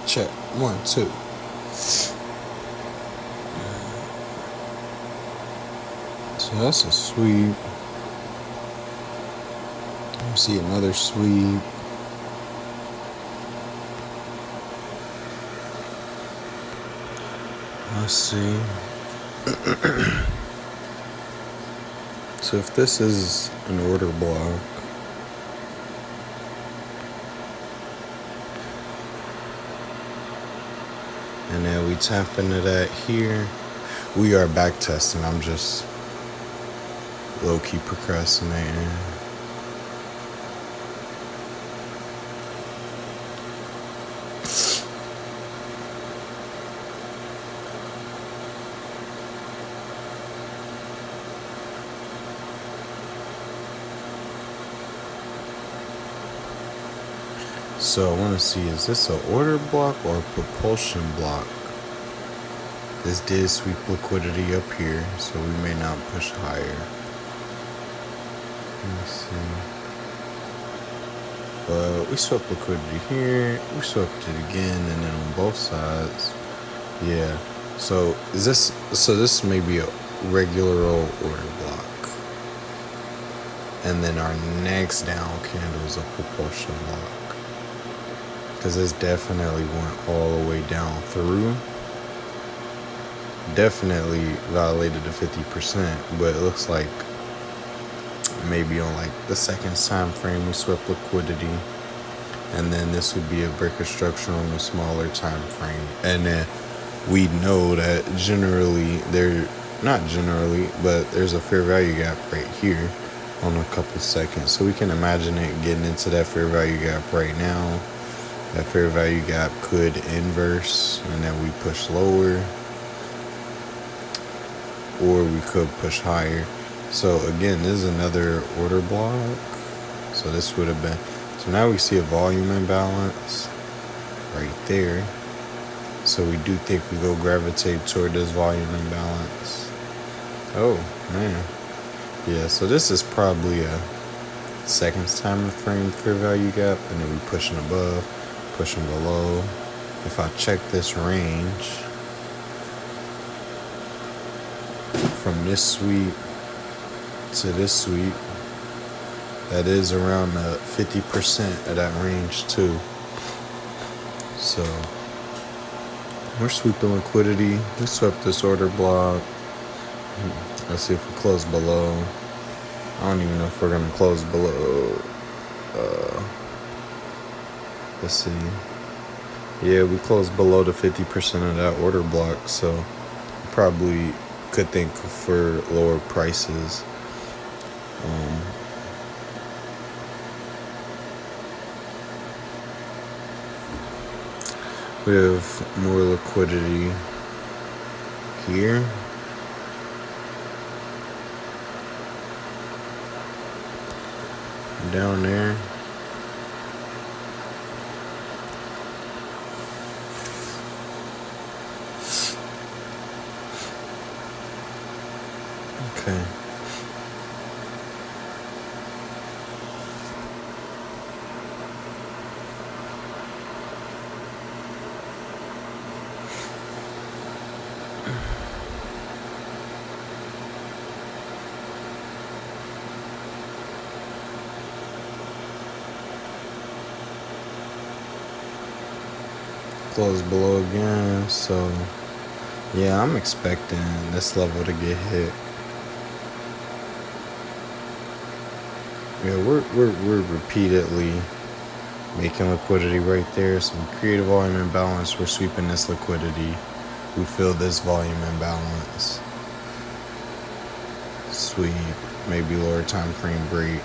Check. 1, 2. So that's a sweep. See another sweep. Let's see. So if this is an order block, and then we tap into that here, we are back testing. I'm just low-key procrastinating. So I want to see, is this an order block or a propulsion block? This did sweep liquidity up here, so we may not push higher. Let me see. But we swept liquidity here, we swept it again, and then on both sides. Yeah. So this may be a regular old order block. And then our next down candle is a propulsion block. Because this definitely went all the way down through. Definitely violated the 50%, but it looks like maybe on like the second time frame we swept liquidity, and then this would be a breaker structure on the smaller time frame. And then we know that there's a fair value gap right here on a couple seconds, so we can imagine it getting into that fair value gap right now. That fair value gap could inverse, and then we push lower, or we could push higher. So again, this is another order block. So this would have been, so now we see a volume imbalance right there. So we do think we go gravitate toward this volume imbalance. Oh man. Yeah, so this is probably a second time frame fair value gap, and then we pushing above, pushing below. If I check this range from this sweep to this sweep, that is around the 50% of that range too. So we're sweeping liquidity. We swept this order block. Let's see if we close below. I don't even know if we're gonna close below. Let's see. Yeah, we closed below the 50% of that order block, so probably could think for lower prices. We have more liquidity here. Down there. Okay. Close below again, so yeah, I'm expecting this level to get hit. Yeah, we're repeatedly making liquidity right there. So we create a volume imbalance. We're sweeping this liquidity. We fill this volume imbalance. Sweep, maybe lower time frame break,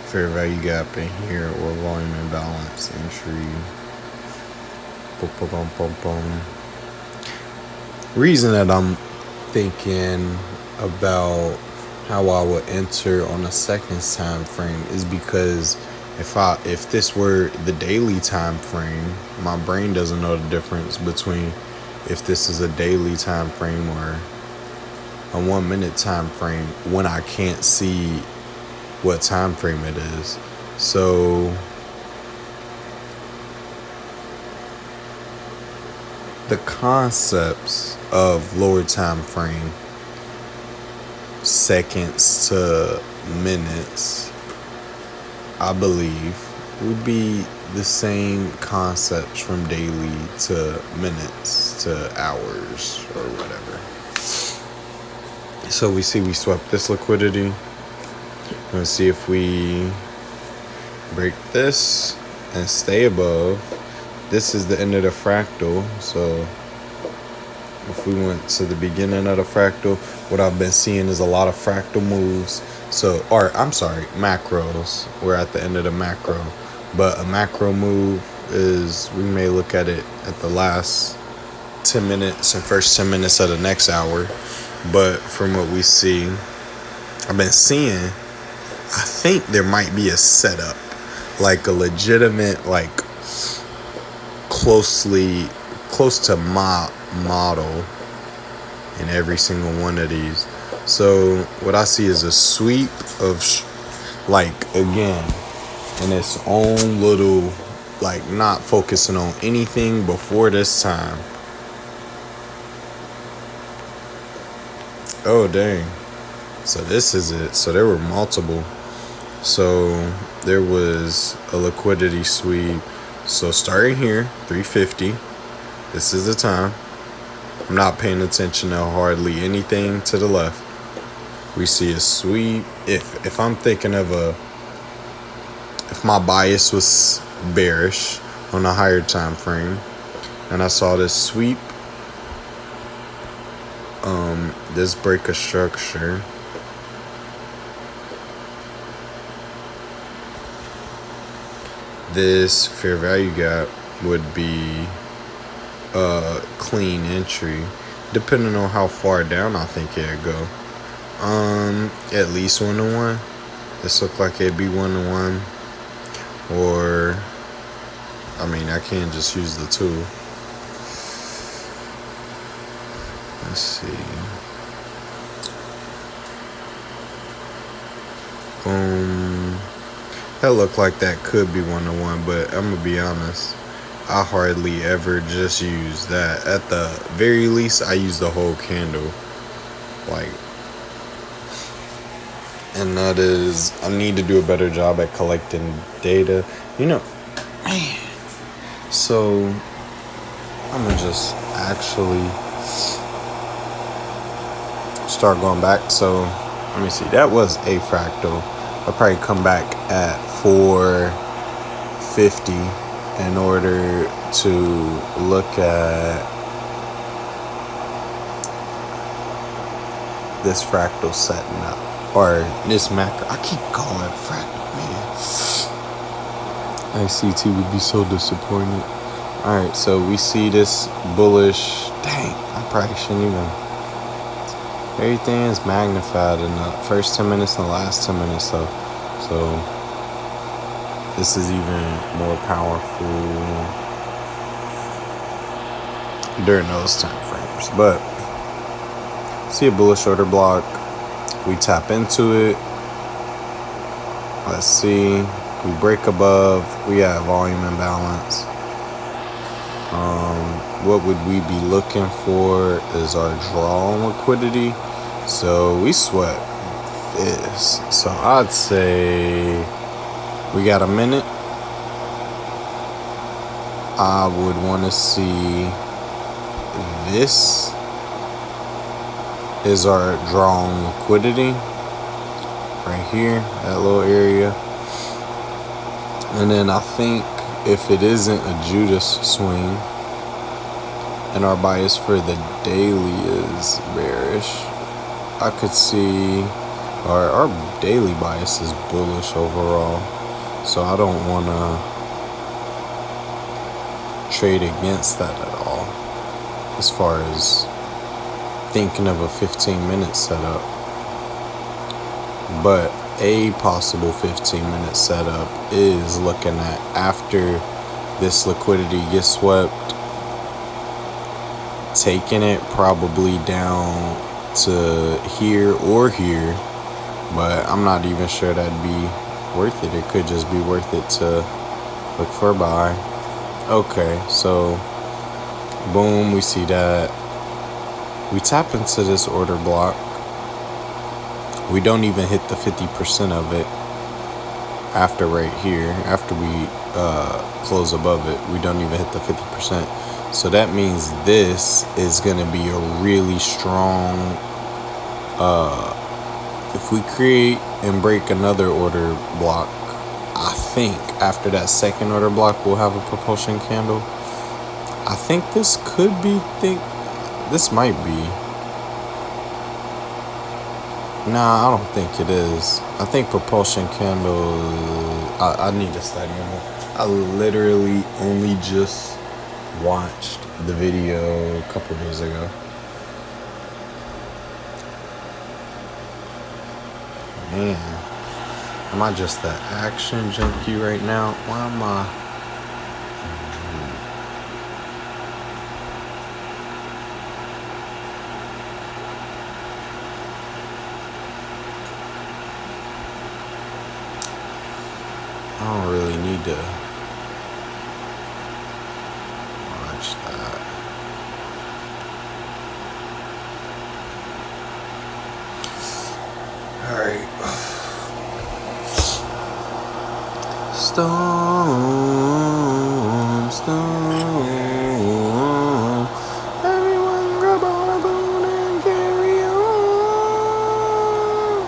fair value gap in here, or volume imbalance entry. Reason that I'm thinking about how I would enter on a second time frame is because if this were the daily time frame, my brain doesn't know the difference between if this is a daily time frame or a 1 minute time frame when I can't see what time frame it is. So the concepts of lower time frame, seconds to minutes, I believe would be the same concepts from daily to minutes to hours or whatever. So we see we swept this liquidity. Let's see if we break this and stay above. This is the end of the fractal. So if we went to the beginning of the fractal, what I've been seeing is a lot of fractal moves. Macros. We're at the end of the macro. But a macro move is, we may look at it at the last 10 minutes and first 10 minutes of the next hour. But from what we see, I've been seeing, I think there might be a setup, like a legitimate, like close to my model in every single one of these. So what I see is a sweep of again, in its own little, like not focusing on anything before this time. Oh dang. So this is it. So there were multiple. So there was a liquidity sweep. So starting here, 350. This is the time. I'm not paying attention to hardly anything to the left. We see a sweep. If I'm thinking of if my bias was bearish on a higher time frame, and I saw this sweep, this break of structure, this fair value gap would be a clean entry, depending on how far down I think it'd go. At least 1-to-1. This look like it'd be 1-to-1, or I mean, I can't just use the 2. Let's see. That looked like that could be 1-to-1, but I'm gonna be honest, I hardly ever just use that. At the very least, I use the whole candle. And that is, I need to do a better job at collecting data. So I'm gonna just actually start going back. So let me see. That was a fractal. I'll probably come back at 450 in order to look at this fractal setting up, or this macro. I keep calling it a fractal, man. ICT would be so disappointed. Alright, so we see this bullish. Dang, I probably shouldn't even. Everything is magnified in the first 10 minutes and the last 10 minutes, though. So this is even more powerful during those time frames. But see a bullish order block. We tap into it. Let's see. We break above. We have volume imbalance. What would we be looking for is our draw on liquidity. So we swept this. So I'd say we got a minute. I would want to see this is our draw on liquidity right here, that little area. And then I think if it isn't a Judas swing and our bias for the daily is bearish, I could see our daily bias is bullish overall. So I don't want to trade against that at all as far as thinking of a 15-minute setup. But a possible 15-minute setup is looking at after this liquidity gets swept, taking it probably down to here or here, but I'm not even sure that'd be worth it. It could just be worth it to look for a buy. Okay, so Boom, we see that. We tap into this order block. We don't even hit the 50% of it after right here. After we close above it, we don't even hit the 50%. So that means this is going to be a really strong, if we create and break another order block, I think after that second order block, we'll have a propulsion candle. I think this could be, this might be. Nah, I don't think it is. I think propulsion candle, I need to study more. I literally only just watched the video a couple days ago. Man, am I just the action junkie right now? Why am I? I don't really need to watch that. Alright. Storm. Everyone grab on a boat and carry on.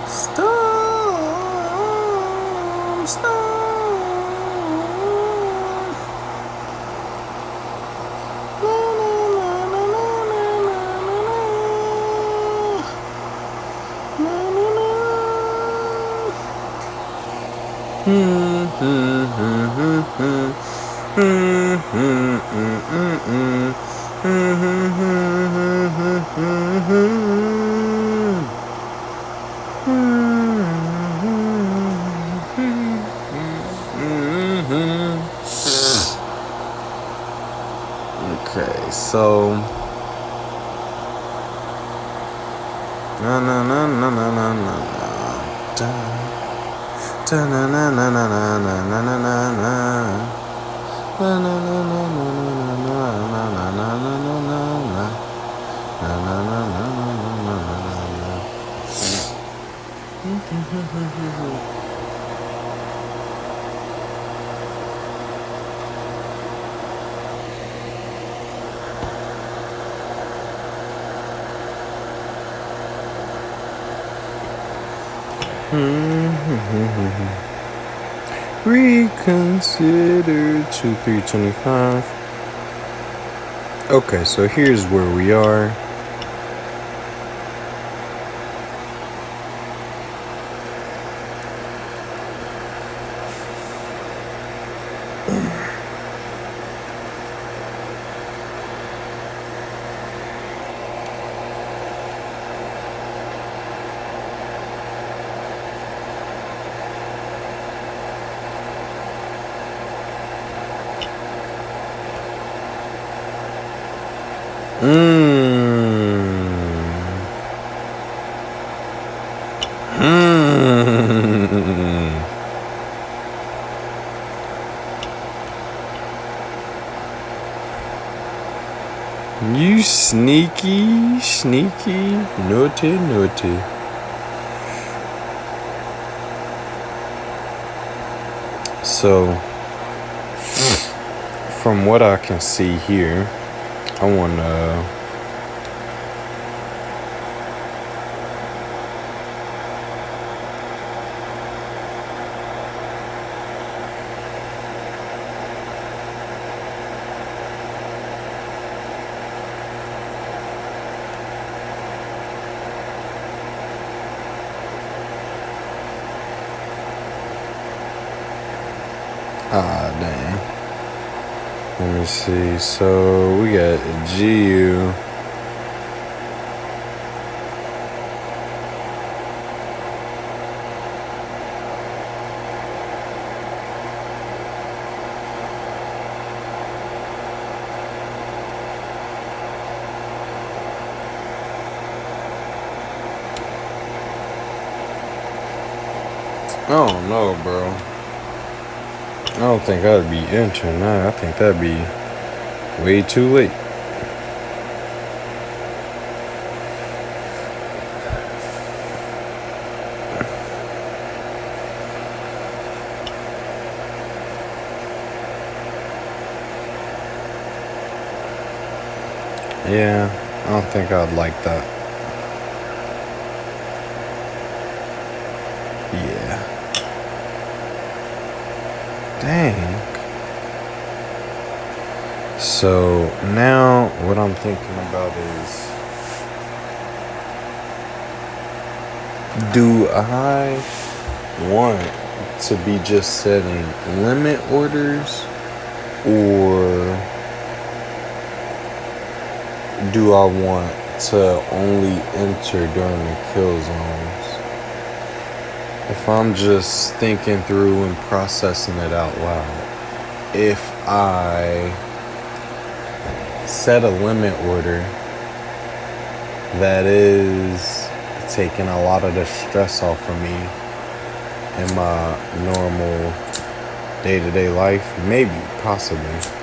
Storm. Okay, so reconsider 2325. Okay, so here's where we are. You sneaky, naughty. So, from what I can see here, I want to dang. Let me see. So we got GU. Oh no, bro. I don't think I'd be entering that. I think that'd be Way too late. Yeah, I don't think I'd like that. Yeah. Dang. So now what I'm thinking about is, do I want to be just setting limit orders, or do I want to only enter during the kill zones? If I'm just thinking through and processing it out loud, if I set a limit order, that is taking a lot of the stress off of me in my normal day-to-day life. Maybe, possibly.